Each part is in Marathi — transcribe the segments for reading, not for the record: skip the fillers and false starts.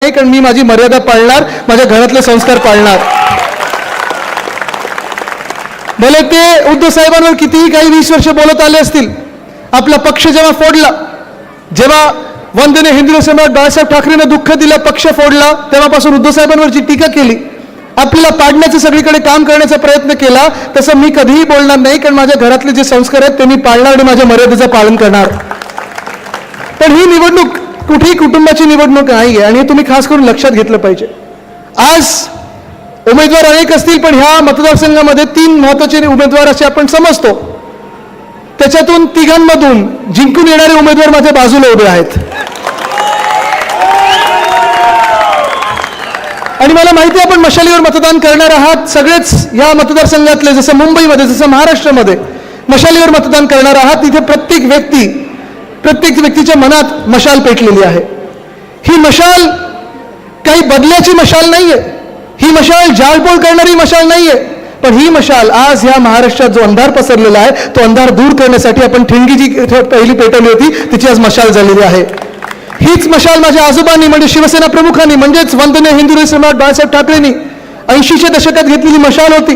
नाही, कारण मी माझी मर्यादा पाळणार, माझ्या घरातले संस्कार पाळणार. भले ते उद्धव साहेबांवर कितीही काही 20 वर्ष बोलत आले असतील, आपला पक्ष जेव्हा फोडला, जेव्हा वंदनीय हिंदू सम्राट बाळासाहेब ठाकरेंना दुःख दिलं, पक्ष फोडला, तेव्हापासून उद्धव साहेबांवरची टीका केली, आपल्याला पाडण्याचं सगळीकडे काम करण्याचा प्रयत्न केला, तसं मी कधीही बोलणार नाही, कारण माझ्या घरातले जे संस्कार आहेत ते मी पाळणार आणि माझ्या मर्यादेचं पालन करणार. पण ही निवडणूक कुठेही कुटुंबाची निवडणूक नाही आहे, आणि हे तुम्ही खास करून लक्षात घेतलं पाहिजे. आज उमेदवार अनेक असतील, पण ह्या मतदारसंघामध्ये 3 महत्त्वाचे उमेदवार असे आपण समजतो. त्याच्यातून तिघांमधून जिंकून येणारे उमेदवार माझ्या बाजूला उभे आहेत. आणि मला माहिती आहे आपण मशालीवर मतदान करणार आहात, सगळेच या मतदारसंघातले, जसं मुंबईमध्ये, जसं महाराष्ट्रामध्ये मशालीवर मतदान करणार आहात. तिथे प्रत्येक व्यक्तीच्या मनात मशाल पेटलेली आहे. ही मशाल काही बदल्याची मशाल नाहीये, ही मशाल जाळपोळ करणारी मशाल नाहीये, पण ही मशाल आज ह्या महाराष्ट्रात जो अंधार पसरलेला आहे तो अंधार दूर करण्यासाठी आपण ठिणगी जी पहिली पेटवली होती तिची आज मशाल झालेली आहे. हीच मशाल माझ्या आजोबांनी, म्हणजे शिवसेना प्रमुखांनी, म्हणजेच वंदनीय हिंदू सम्राट बाळासाहेब ठाकरेंनी 80च्या दशकात घेतलेली मशाल होती,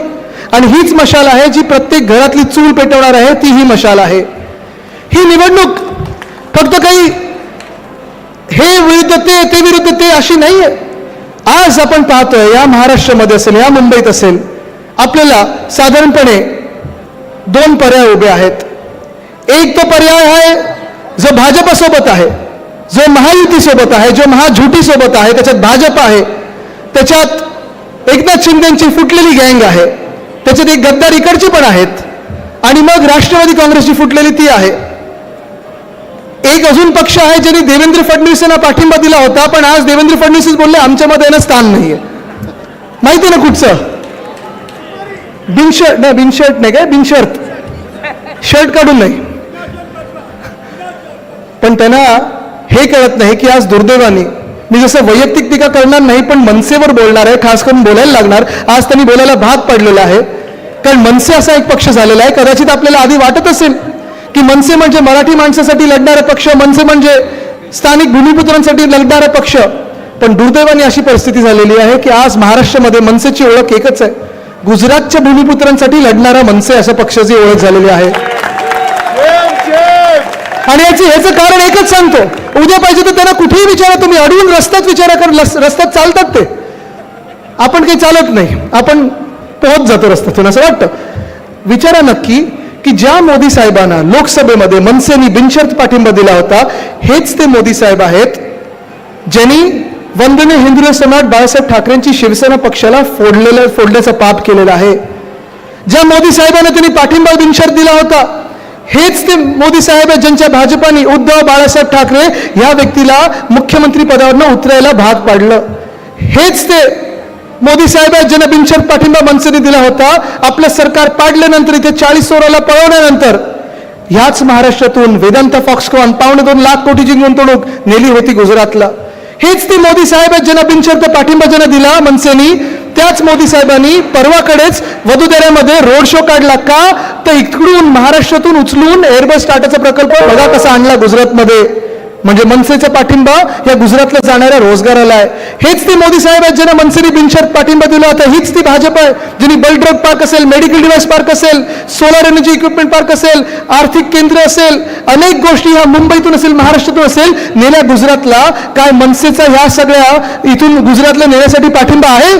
आणि हीच मशाल आहे जी प्रत्येक घरातली चूल पेटवणार आहे. ती ही मशाल आहे. ही निवडणूक फक्त काही हे विरुद्ध ते विरुद्ध ते अशी नाहीये. आज आपण पाहतोय या महाराष्ट्रामध्ये असेल, या मुंबईत असेल, आपल्याला साधारणपणे 2 पर्याय उभे आहेत. एक तो पर्याय आहे जो भाजपसोबत आहे, जो महायुतीसोबत आहे, जो महाझुटीसोबत आहे, त्याच्यात भाजप आहे, त्याच्यात एकनाथ शिंदेची फुटलेली गँग आहे, त्याच्यात एक गद्दार इकडची पण आहेत, आणि मग राष्ट्रवादी काँग्रेसची फुटलेली ती आहे. एक अजून पक्ष आहे ज्यांनी देवेंद्र फडणवीसांना पाठिंबा दिला होता, पण आज देवेंद्र फडणवीस बोलले आमच्यामध्ये यांना स्थान नाहीये. माहिती ना कुठचं? बिनशर्त शर्ट काढून नाही. पण त्यांना हे कळत नाही की आज दुर्दैवाने, मी जसं वैयक्तिक टीका करणार नाही, पण मनसेवर बोलणार आहे, खास करून बोलायला लागणार. आज त्यांनी बोलायला भाग पडलेला आहे, कारण मनसे असा एक पक्ष झालेला आहे. कदाचित आपल्याला आधी वाटत असेल की मनसे म्हणजे मराठी माणसासाठी लढणारा पक्ष, मनसे म्हणजे स्थानिक भूमिपुत्रांसाठी लढणारा पक्ष, पण दुर्दैवाने अशी परिस्थिती झालेली आहे की आज महाराष्ट्रामध्ये मनसेची ओळख एकच आहे, गुजरातच्या भूमिपुत्रांसाठी लढणारा मनसे अशा पक्षाची ओळख झालेली आहे. आणि ह्याचं कारण एकच सांगतो, उद्या पाहिजे तर त्यांना कुठेही विचारा, तुम्ही अडवून रस्त्यात विचारा, कारण रस्त्यात चालतात ते, आपण काही चालत नाही, आपण पोहोच जातो रस्त्यातून असं वाटतं. विचारा नक्की की ज्या मोदी साहेबांना लोकसभेमध्ये मनसेनी बिनशर्त पाठिंबा दिला होता, हेच ते मोदी साहेब आहेत ज्यांनी वंदनीय हिंदू सम्राट बाळासाहेब ठाकरेंची शिवसेना पक्षाला फोडण्याचा पाप केलेला आहे. ज्या मोदी साहेबांना त्यांनी पाठिंबा बिनशर्त दिला होता, हेच ते मोदी साहेब आहेत ज्यांच्या भाजपाने उद्धव बाळासाहेब ठाकरे या व्यक्तीला मुख्यमंत्री पदावरनं उतरायला भाग पाडलं. हेच ते मोदी साहेब आहेत ज्यांना बिनशर्त पाठिंबा मनसेने दिला होता. आपलं सरकार पाडल्यानंतर, इथे 40 चोराला पळवल्यानंतर ह्याच महाराष्ट्रातून वेदांता फॉक्सकॉन 2.25 लाख कोटीची गुंतवणूक नेली होती गुजरातला. हेच ते मोदी साहेब आहेत ज्यांना बिनशर्त पाठिंबा ज्यांना दिला मनसेनी. त्याच मोदी साहेबांनी परवाकडेच वडोदऱ्यामध्ये रोड शो काढला. का तर इकडून महाराष्ट्रातून उचलून एअरबस टाटाचा प्रकल्प बघा कसा आणला गुजरातमध्ये, म्हणजे मनसेचा पाठिंबा या गुजरातला जाणाऱ्या रोजगाराला आहे. हेच ते मोदी साहेब आहेत ज्यांना मनसेने बिनशर्त पाठिंबा दिला होता. हीच ती भाजप आहे ज्यांनी बल्क ड्रग पार्क असेल, मेडिकल डिव्हाइस पार्क असेल, सोलर एनर्जी इक्विपमेंट पार्क असेल, आर्थिक केंद्र असेल, अनेक गोष्टी ह्या मुंबईतून असेल, महाराष्ट्रातून असेल, नेल्या गुजरातला. काय मनसेचा ह्या सगळ्या इथून गुजरातला नेण्यासाठी पाठिंबा आहे?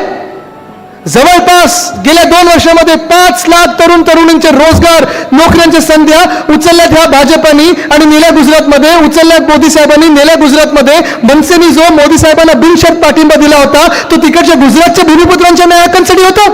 जवळपास गेल्या 2 वर्षामध्ये 5 लाख तरुणींचे रोजगार, नोकऱ्यांच्या संध्या उचलल्यात ह्या भाजपानी, आणि नेल्या गुजरातमध्ये उचलल्यात मोदी साहेबांनी. नेल्या गुजरातमध्ये मनसेनी जो मोदी साहेबांना बिनशर्त पाठिंबा दिला होता तो तिकडच्या गुजरातच्या भूमिपुत्रांच्या नायकांसाठी होता.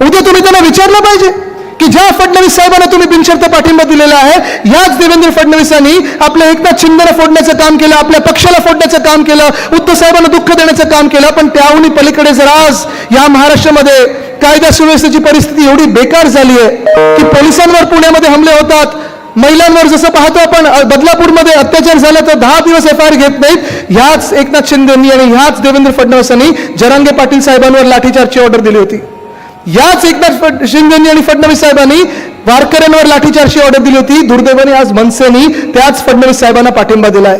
उद्या तुम्ही त्यांना विचारलं पाहिजे की ज्या फडणवीस साहेबांना तुम्ही बिनशर्त पाठिंबा दिलेला आहे, याच देवेंद्र फडणवीसांनी आपल्या एकनाथ शिंदेला फोडण्याचं काम केलं, आपल्या पक्षाला फोडण्याचं काम केलं, उद्धव साहेबांना दुःख देण्याचं काम केलं. पण त्याहून पलीकडे जर आज या महाराष्ट्रामध्ये कायदा सुव्यवस्थेची परिस्थिती एवढी बेकार झाली आहे की पोलिसांवर पुण्यामध्ये हमले होतात, महिलांवर जसं पाहतो आपण बदलापूरमध्ये अत्याचार झाला तर 10 दिवस FIR घेत नाहीत. ह्याच एकनाथ शिंदेंनी आणि ह्याच देवेंद्र फडणवीसांनी जरांगे पाटील साहेबांवर लाठीचार्जची ऑर्डर दिली होती. याच एकनाथ शिंदेंनी आणि फडणवीस साहेबांनी वारकऱ्यांवर लाठीचार्जची ऑर्डर दिली होती. दुर्दैवाने आज मनसेनी त्याच फडणवीस साहेबांना पाठिंबा दिलाय.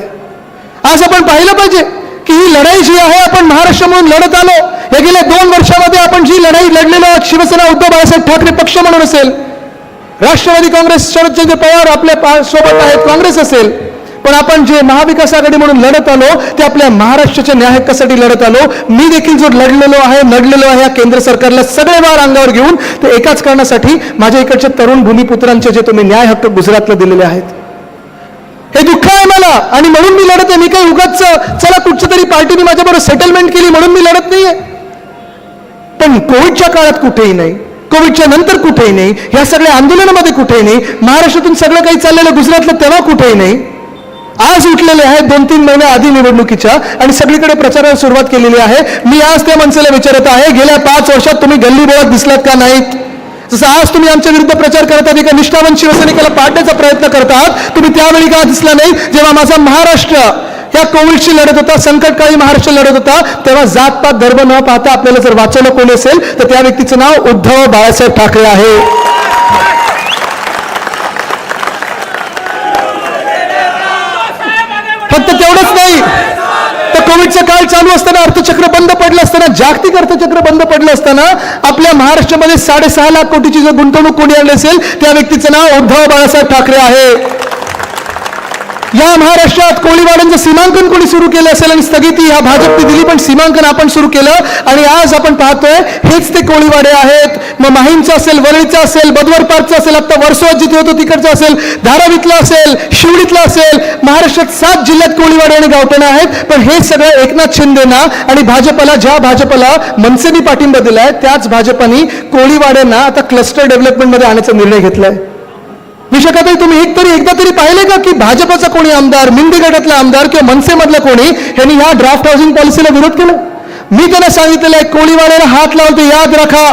आज आपण पाहिलं पाहिजे की ही लढाई जी आहे आपण महाराष्ट्र म्हणून लढत आलो. या गेल्या 2 वर्षामध्ये आपण जी लढाई लढलेलो आहोत, शिवसेना उद्धव बाळासाहेब ठाकरे पक्ष म्हणून असेल, राष्ट्रवादी काँग्रेस शरदचंद्र पवार आपल्या सोबत आहेत, काँग्रेस असेल, पण आपण जे महाविकास आघाडी म्हणून लढत आलो ते आपल्या महाराष्ट्राच्या न्याय हक्कासाठी लढत आलो. मी देखील जो लढलेलो आहे केंद्र सरकारला सगळे वार अंगावर घेऊन, ते एकाच कारणासाठी माझ्या इकडच्या तरुण भूमिपुत्रांचे जे तुम्ही न्याय हक्क गुजरातला दिलेले आहेत, हे दुःख आहे मला. आणि म्हणून मी लढत आहे. मी काही उगाच चला कुठच्या तरी पार्टीने माझ्याबरोबर सेटलमेंट केली म्हणून मी लढत नाहीये. पण कोविडच्या काळात कुठेही नाही, कोविडच्या नंतर कुठेही नाही, ह्या सगळ्या आंदोलनामध्ये कुठेही नाही, महाराष्ट्रातून सगळं काही चाललेलं गुजरातलं तेव्हा कुठेही नाही. आज उठलेले आहेत 2-3 महिने आधी निवडणुकीच्या आणि सगळीकडे प्रचाराला सुरुवात केलेली आहे. मी आज त्या माणसाला विचारत आहे, गेल्या 5 वर्षात तुम्ही गल्ली बोळात दिसलात का नाहीत? जसं आज तुम्ही आमच्या विरुद्ध प्रचार करतात, एका निष्ठावंत शिवसैनिकाला पाडण्याचा प्रयत्न करतात, तुम्ही त्यावेळी का दिसला नाही जेव्हा माझा महाराष्ट्र या कोविडशी लढत होता, संकटकाळी महाराष्ट्र लढत होता, तेव्हा जातपात धर्म न पाहता आपल्याला जर वाचवलं कोणी असेल तर त्या व्यक्तीचं नाव उद्धव बाळासाहेब ठाकरे आहे. फक्त तेवढंच नाही तर कोविडचा काळ चालू असताना, अर्थचक्र बंद पडलं असताना, जागतिक अर्थचक्र बंद पडलं असताना आपल्या महाराष्ट्रामध्ये 6.5 लाख कोटीची जर गुंतवणूक कोणी आणली असेल त्या व्यक्तीचं नाव उद्धव बाळासाहेब ठाकरे आहे. या महाराष्ट्रात कोळीवाड्यांचं सीमांकन कोणी सुरू केलं असेल आणि स्थगिती ह्या भाजपने दिली, पण सीमांकन आपण सुरू केलं आणि आज आपण पाहतोय हेच ते कोळीवाडे आहेत. मग माहीमचं असेल, वरळीचं असेल, बदवर पार्कचं असेल, आता वर्सोवात जिथे होतो तिकडचं असेल, धारावीतलं असेल, शिवडीतलं असेल, महाराष्ट्रात 7 जिल्ह्यात कोळीवाडे आणि गावठाणं आहेत. पण हे सगळं एकनाथ शिंदेना आणि भाजपला, ज्या भाजपला मनसेनी पाठिंबा दिलाय त्याच भाजपानी कोळीवाड्यांना आता क्लस्टर डेव्हलपमेंटमध्ये आणण्याचा निर्णय घेतलाय. विशाखाताई, तुम्ही एकदा तरी पाहिले का की भाजपचा कोणी आमदार, मिंदी गटातला आमदार किंवा मनसेमधला कोणी यांनी या ड्राफ्ट हाऊसिंग पॉलिसीला विरोध केला? मी त्यांना सांगितलेलं आहे, कोळीवाड्याला हात लावतो याद राखा,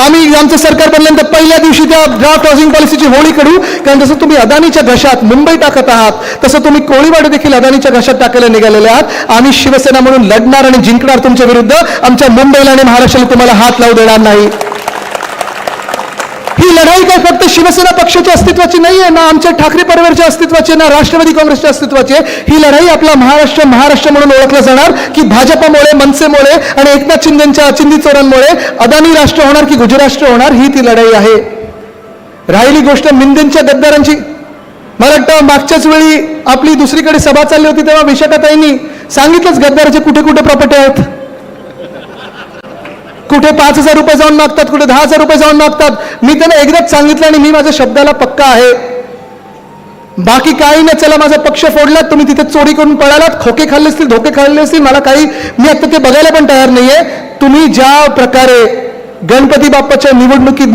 आम्ही आमचं सरकार बनल्यानंतर पहिल्या दिवशी त्या ड्राफ्ट हाऊसिंग पॉलिसीची होळी काढू. कारण जसं तुम्ही अदानीच्या घशात मुंबई टाकत आहात तसं तुम्ही कोळीवाडे देखील अदानीच्या घशात टाकायला निघालेले आहात. आम्ही शिवसेना म्हणून लढणार आणि जिंकणार तुमच्या विरुद्ध. आमच्या मुंबईला आणि महाराष्ट्राला तुम्हाला हात लावू देणार नाही. ही लढाई काय फक्त शिवसेना पक्षाच्या अस्तित्वाची नाही आहे, ना आमच्या ठाकरे परिवाराच्या अस्तित्वाची, ना राष्ट्रवादी काँग्रेसच्या अस्तित्वाची आहे. ही लढाई आपला महाराष्ट्र म्हणून ओळखलं जाणार की भाजपमुळे, मनसेमुळे आणि एकनाथ शिंदेच्या चिंदी चोरांमुळे अदानी राष्ट्र होणार की गुजराष्ट्र होणार, ही ती लढाई आहे. राहिली गोष्ट मिंदेंच्या गद्दारांची, मला वाटतं मागच्याच वेळी आपली दुसरीकडे सभा चालली होती तेव्हा विशाखाताईंनी सांगितलंच गद्दाराचे कुठे कुठे प्रॉपर्टी आहेत. कुठे 5,000 रुपये जाऊन मागतात, कुठे 10,000 रुपये जाऊन मागतात. मी त्यांना एकदाच सांगितलं आणि मी माझ्या शब्दाला पक्का आहे. बाकी काही नाही, चला माझा पक्ष फोडलात, तुम्ही तिथे चोरी करून पळालात, खोके खाल्ले असतील, धोके खाल्ले असतील, मला काही, मी आता ते बघायला पण तयार नाहीये. तुम्ही ज्या प्रकारे गणपती बाप्पाच्या निवडणुकीत